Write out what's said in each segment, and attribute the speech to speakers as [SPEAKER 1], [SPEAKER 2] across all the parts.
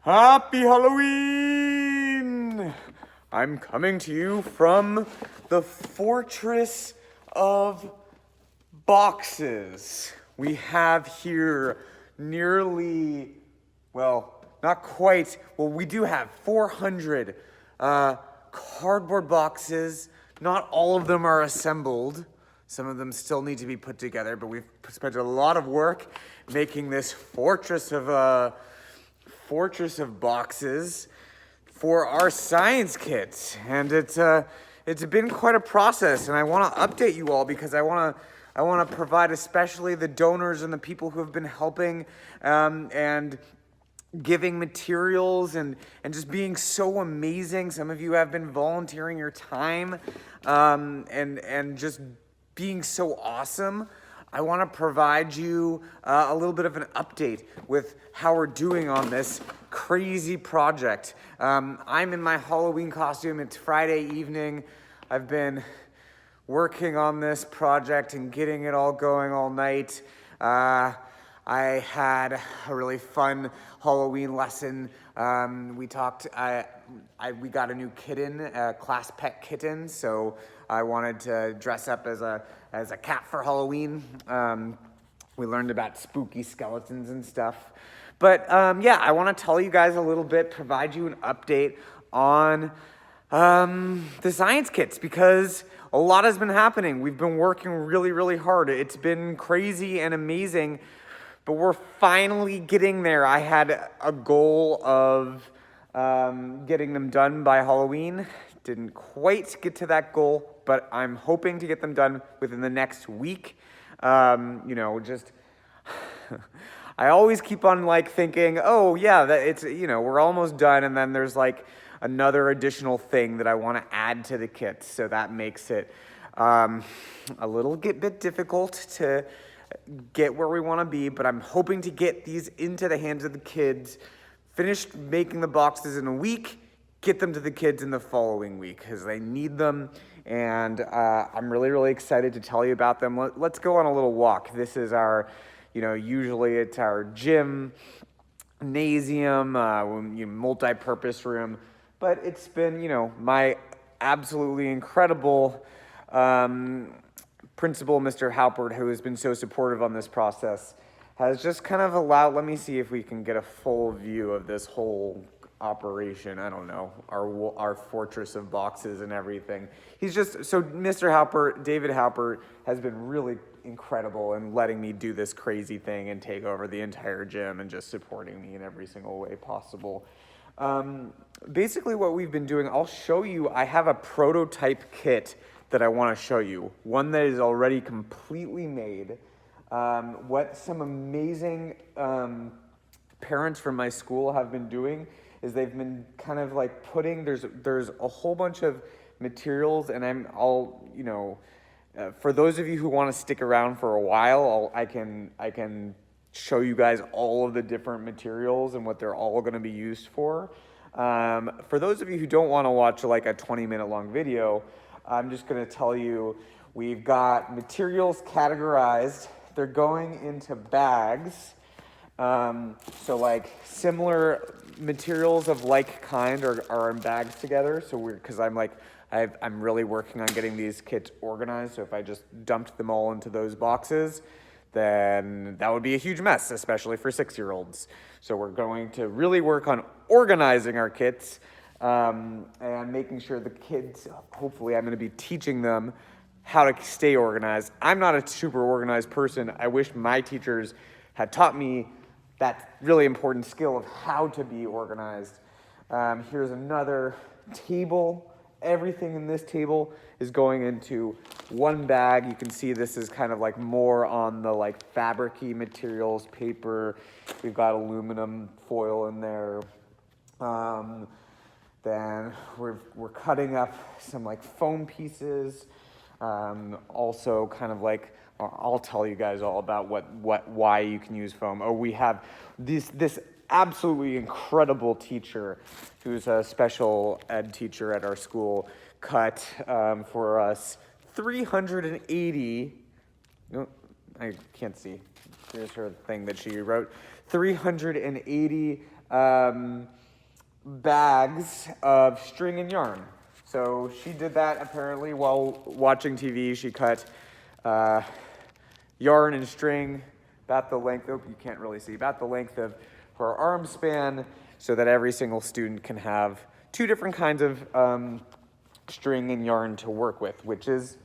[SPEAKER 1] Happy Halloween! I'm coming to you from the Fortress of Boxes. We have here nearly, well, not quite, well, we do have 400 cardboard boxes. Not all of them are assembled. Some of them still need to be put together, but we've spent a lot of work making this fortress of boxes for our science kits, and it's been quite a process. And I want to update you all because I want to provide especially the donors and the people who have been helping and giving materials and just being so amazing. Some of you have been volunteering your time and just being so awesome. I want to provide you a little bit of an update with how we're doing on this crazy project. I'm in my Halloween costume. It's Friday evening. I've been working on this project and getting it all going all night. I had a really fun Halloween lesson. We got a new kitten, a class pet kitten, so I wanted to dress up as a cat for Halloween. We learned about spooky skeletons and stuff. But yeah, I want to tell you guys a little bit, provide you an update on the science kits because a lot has been happening. We've been working really, really hard. It's been crazy and amazing, but we're finally getting there. I had a goal of getting them done by Halloween. Didn't quite get to that goal, but I'm hoping to get them done within the next week. I always keep on thinking, oh yeah, we're almost done, and then there's another additional thing that I want to add to the kit, so that makes it a little bit difficult to get where we want to be, but I'm hoping to get these into the hands of the kids, finish making the boxes in a week, get them to the kids in the following week because they need them, and I'm really, really excited to tell you about them. Let's go on a little walk. This is our, usually it's our gymnasium, multi-purpose room, but it's been, my absolutely incredible principal, Mr. Halpert, who has been so supportive on this process, has just kind of allowed, let me see if we can get a full view of this whole operation. I don't know, our fortress of boxes and everything. So Mr. Halpert, David Halpert, has been really incredible in letting me do this crazy thing and take over the entire gym and just supporting me in every single way possible. Basically what we've been doing, I'll show you, I have a prototype kit that I want to show you, one that is already completely made. What some amazing parents from my school have been doing is they've been kind of putting, there's a whole bunch of materials, and for those of you who want to stick around for a while, I can show you guys all of the different materials and what they're all going to be used for. For those of you who don't want to watch a 20-minute long video, I'm just going to tell you we've got materials categorized. They're going into bags. So similar materials of like kind are in bags together. So because I'm really working on getting these kits organized. So if I just dumped them all into those boxes, then that would be a huge mess, especially for 6-year-olds. So we're going to really work on organizing our kits and making sure the kids, hopefully I'm going to be teaching them how to stay organized. I'm not a super organized person. I wish my teachers had taught me that really important skill of how to be organized. Here's another table. Everything in this table is going into one bag. You can see this is kind of more on the fabric-y materials, paper. We've got aluminum foil in there. Then we're cutting up some foam pieces. Also kind of I'll tell you guys all about why you can use foam. Oh, we have this absolutely incredible teacher who's a special ed teacher at our school cut for us 380, no, I can't see, here's her thing that she wrote, 380 bags of string and yarn. So she did that apparently while watching TV. She cut yarn and string about the length, oh, you can't really see, about the length of her arm span, so that every single student can have 2 different kinds of string and yarn to work with, which is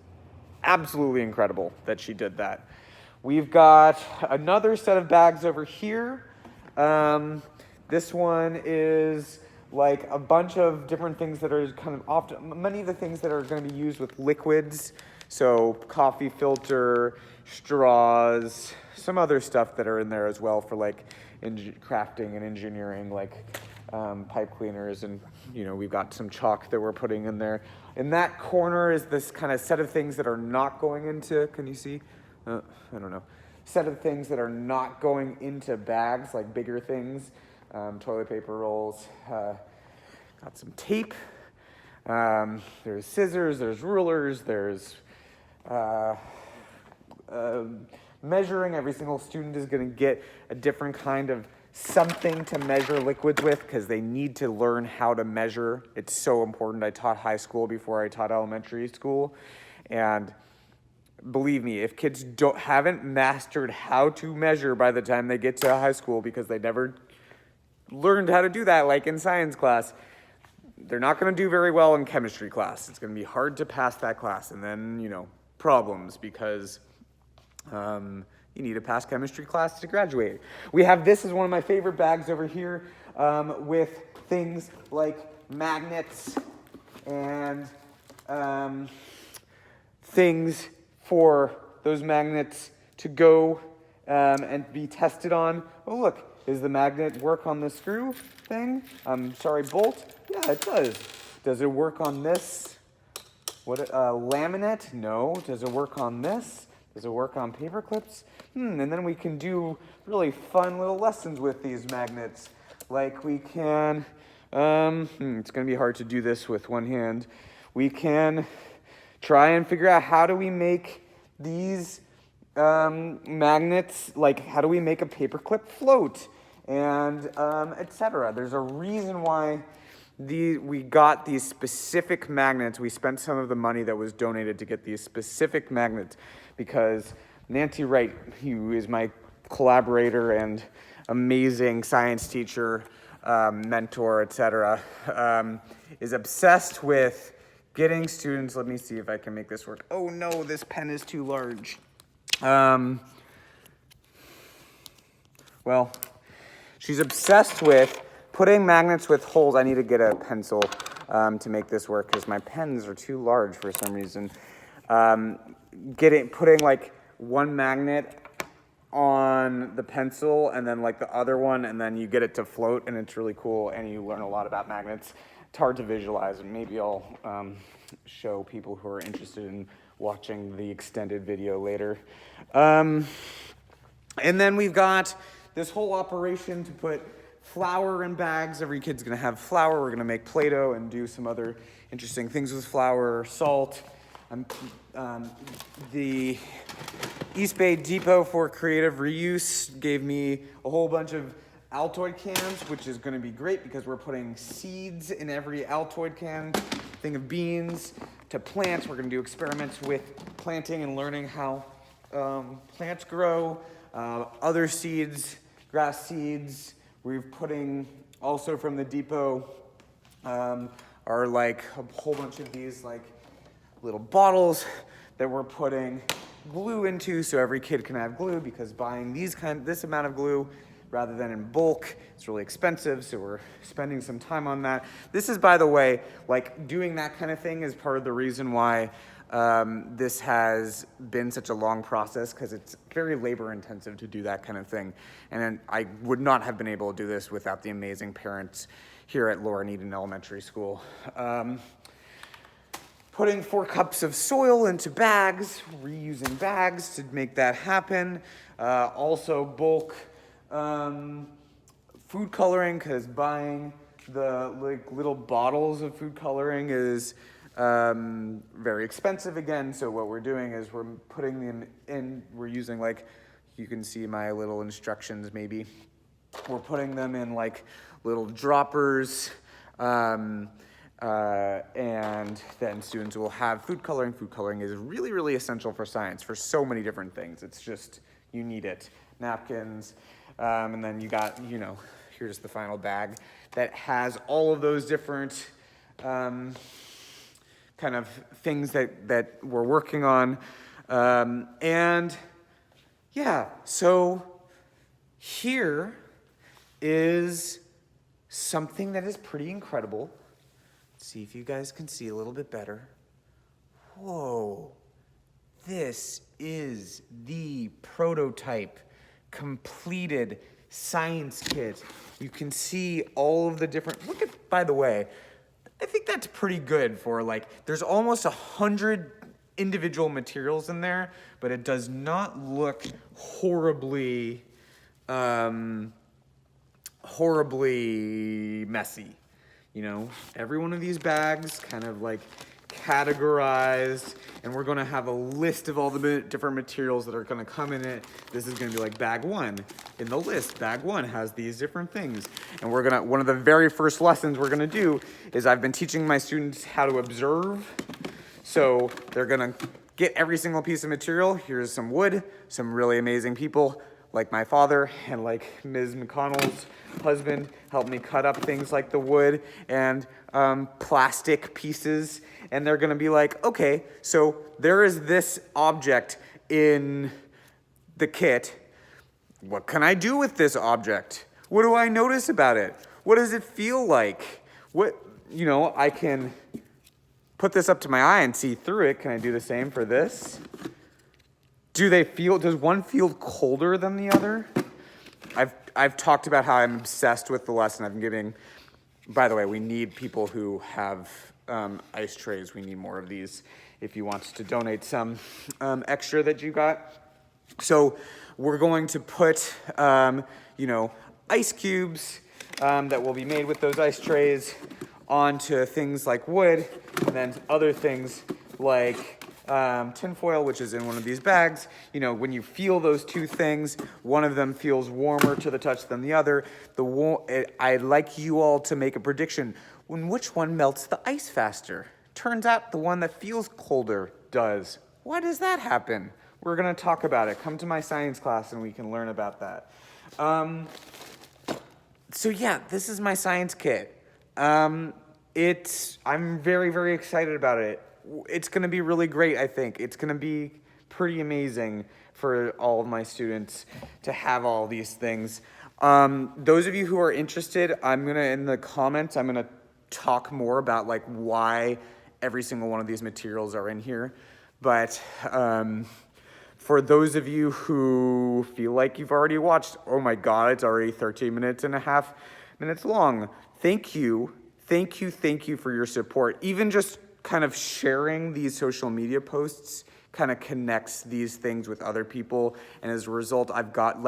[SPEAKER 1] absolutely incredible that she did that. We've got another set of bags over here. This one is like a bunch of different things that are kind of often, many of the things that are going to be used with liquids. So coffee filter, straws, some other stuff that are in there as well for like crafting and engineering, like pipe cleaners, and we've got some chalk that we're putting in there. In that corner is this kind of set of things that are not going into, can you see? I don't know. Set of things that are not going into bags, like bigger things. Toilet paper rolls, got some tape, there's scissors, there's rulers, there's measuring. Every single student is going to get a different kind of something to measure liquids with because they need to learn how to measure. It's so important. I taught high school before I taught elementary school, and believe me, if kids haven't mastered how to measure by the time they get to high school because they never learned how to do that, like in science class, they're not going to do very well in chemistry class. It's going to be hard to pass that class, and then problems because you need to pass chemistry class to graduate. We have this is one of my favorite bags over here with things like magnets and things for those magnets to go and be tested on. Oh, look, does the magnet work on the screw thing? Bolt? Yeah, it does. Does it work on this? Laminate? No. Does it work on this? Does it work on paper clips? And then we can do really fun little lessons with these magnets. Like we can, it's going to be hard to do this with one hand. We can try and figure out how do we make these magnets, like how do we make a paperclip float, and etc. There's a reason why we got these specific magnets. We spent some of the money that was donated to get these specific magnets because Nancy Wright, who is my collaborator and amazing science teacher, mentor, etc., is obsessed with getting students, let me see if I can make this work. Oh no, this pen is too large. Well, she's obsessed with putting magnets with holes. I need to get a pencil to make this work because my pens are too large for some reason. Putting like one magnet on the pencil and then like the other one, and then you get it to float, and it's really cool, and you learn a lot about magnets. It's hard to visualize, and maybe I'll show people who are interested in watching the extended video later. And then we've got this whole operation to put flour in bags. Every kid's gonna have flour. We're gonna make Play-Doh and do some other interesting things with flour, salt. The East Bay Depot for Creative Reuse gave me a whole bunch of Altoid cans, which is going to be great because we're putting seeds in every Altoid can, thing of beans to plants. We're going to do experiments with planting and learning how plants grow, other seeds, grass seeds. We're putting also from the depot are like a whole bunch of these like little bottles that we're putting glue into, so every kid can have glue, because buying this amount of glue rather than in bulk, it's really expensive, so we're spending some time on that. This is, by the way, like doing that kind of thing is part of the reason why this has been such a long process, because it's very labor intensive to do that kind of thing. And I would not have been able to do this without the amazing parents here at Lorin Eden Elementary School. Putting 4 cups of soil into bags, reusing bags to make that happen. Also bulk food coloring, because buying the little bottles of food coloring is very expensive again. So what we're doing is we're putting them in, we're using, like, you can see my little instructions maybe. We're putting them in like little droppers, and then students will have food coloring. Food coloring is really, really essential for science for so many different things. It's just, you need it. Napkins, and then you got, here's the final bag that has all of those different kind of things that we're working on. And yeah, so here is something that is pretty incredible. Let's see if you guys can see a little bit better. Whoa, this is the prototype completed science kit. You can see all of the different, look at, by the way, I think that's pretty good for there's almost 100 individual materials in there, but it does not look horribly messy. Every one of these bags kind of categorized, and we're gonna have a list of all the different materials that are gonna come in it. This is gonna be bag one. In the list, bag one has these different things. And one of the very first lessons we're gonna do is I've been teaching my students how to observe. So they're gonna get every single piece of material. Here's some wood, some really amazing people like my father and Ms. McConnell's husband helped me cut up things like the wood and plastic pieces. And they're gonna be okay, so there is this object in the kit. What can I do with this object? What do I notice about it? What does it feel like? I can put this up to my eye and see through it. Can I do the same for this? Does one feel colder than the other? I've talked about how I'm obsessed with the lesson I'm giving. By the way, we need people who have ice trays. We need more of these if you want to donate some extra that you got. So we're going to put, ice cubes that will be made with those ice trays onto things like wood, and then other things like tinfoil, which is in one of these bags. When you feel those two things, one of them feels warmer to the touch than the other. I'd like you all to make a prediction. Which one melts the ice faster? Turns out the one that feels colder does. Why does that happen? We're gonna talk about it. Come to my science class and we can learn about that. So yeah, this is my science kit. I'm very, very excited about it. It's gonna be really great, I think. It's gonna be pretty amazing for all of my students to have all these things. Those of you who are interested, in the comments, I'm gonna talk more about why every single one of these materials are in here. But for those of you who feel like you've already watched, oh my God, it's already 13 minutes and a half minutes long. Thank you for your support. Even just kind of sharing these social media posts kind of connects these things with other people. And as a result, I've got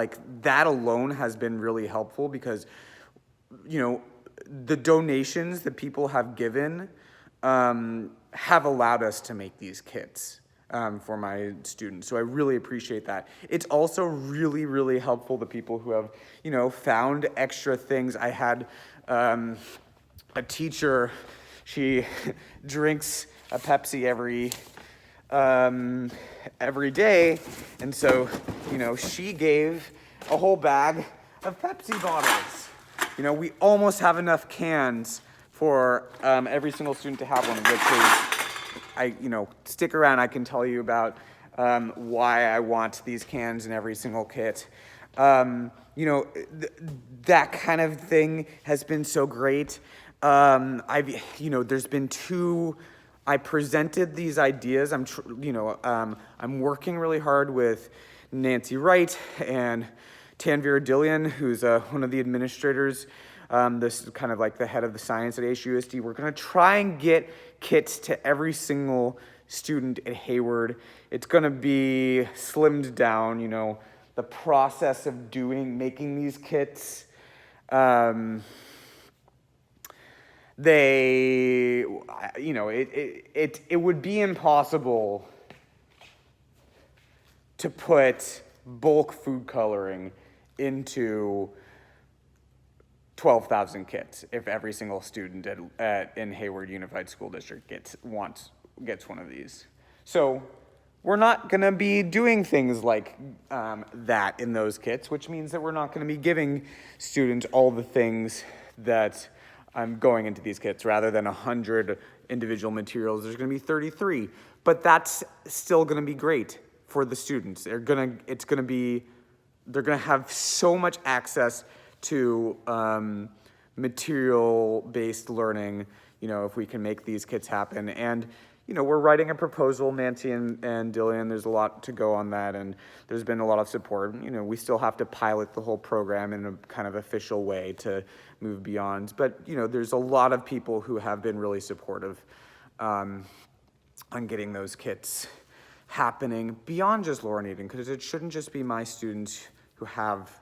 [SPEAKER 1] that alone has been really helpful because, the donations that people have given have allowed us to make these kits for my students. So I really appreciate that. It's also really, really helpful to people who have, found extra things. I had a teacher, she drinks a Pepsi every day. And so, she gave a whole bag of Pepsi bottles. We almost have enough cans for every single student to have one, which is, stick around, I can tell you about why I want these cans in every single kit. That kind of thing has been so great. There's been I presented these ideas. I'm working really hard with Nancy Wright and Tanvir Dillian, who's one of the administrators. This is kind of the head of the science at HUSD. We're going to try and get kits to every single student at Hayward. It's going to be slimmed down, the process of making these kits. It would be impossible to put bulk food coloring into 12,000 kits if every single student in Hayward Unified School District gets one of these. So we're not going to be doing things like that in those kits, which means that we're not going to be giving students all the things that I'm going into these kits. Rather than 100 individual materials, there's going to be 33. But that's still going to be great for the students. They're going to have so much access to material-based learning, if we can make these kits happen. And, we're writing a proposal, Nancy and Dillian. There's a lot to go on that, and there's been a lot of support. We still have to pilot the whole program in a kind of official way to move beyond. But, there's a lot of people who have been really supportive on getting those kits happening beyond just Lorin Eden, because it shouldn't just be my students who have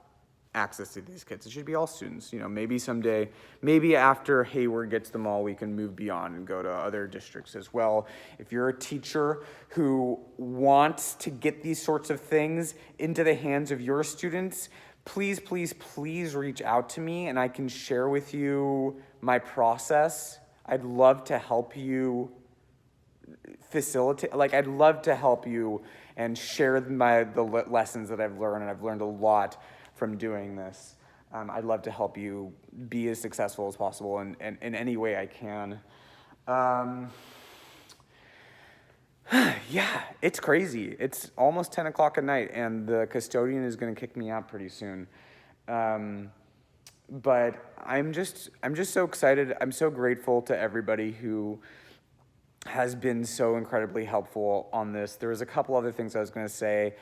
[SPEAKER 1] access to these kits. It should be all students. Maybe someday, maybe after Hayward gets them all, we can move beyond and go to other districts as well. If you're a teacher who wants to get these sorts of things into the hands of your students, please, please, please reach out to me and I can share with you my process. I'd love to help you facilitate, I'd love to help you and share the lessons that I've learned, and I've learned a lot from doing this. I'd love to help you be as successful as possible in any way I can. Yeah, it's crazy. It's almost 10 o'clock at night, and the custodian is going to kick me out pretty soon. But I'm just so excited. I'm so grateful to everybody who has been so incredibly helpful on this. There was a couple other things I was going to say.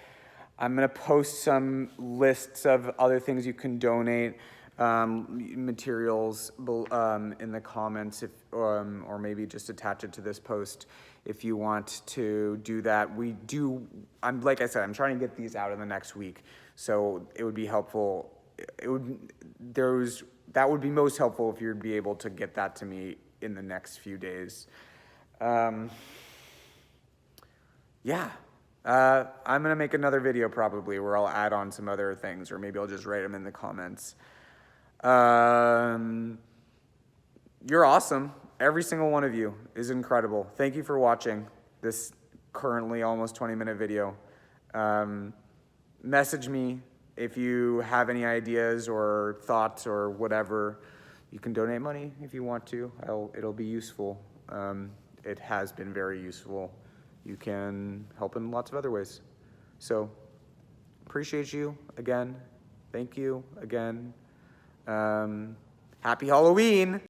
[SPEAKER 1] I'm going to post some lists of other things you can donate, materials in the comments, or maybe just attach it to this post if you want to do that. Like I said, I'm trying to get these out in the next week, so it would be helpful. That would be most helpful if you'd be able to get that to me in the next few days. Yeah. I'm going to make another video probably where I'll add on some other things, or maybe I'll just write them in the comments. You're awesome. Every single one of you is incredible. Thank you for watching this currently almost 20-minute video. Message me if you have any ideas or thoughts or whatever. You can donate money if you want to. It'll be useful. It has been very useful. You can help in lots of other ways. So, appreciate you again. Thank you again. Happy Halloween!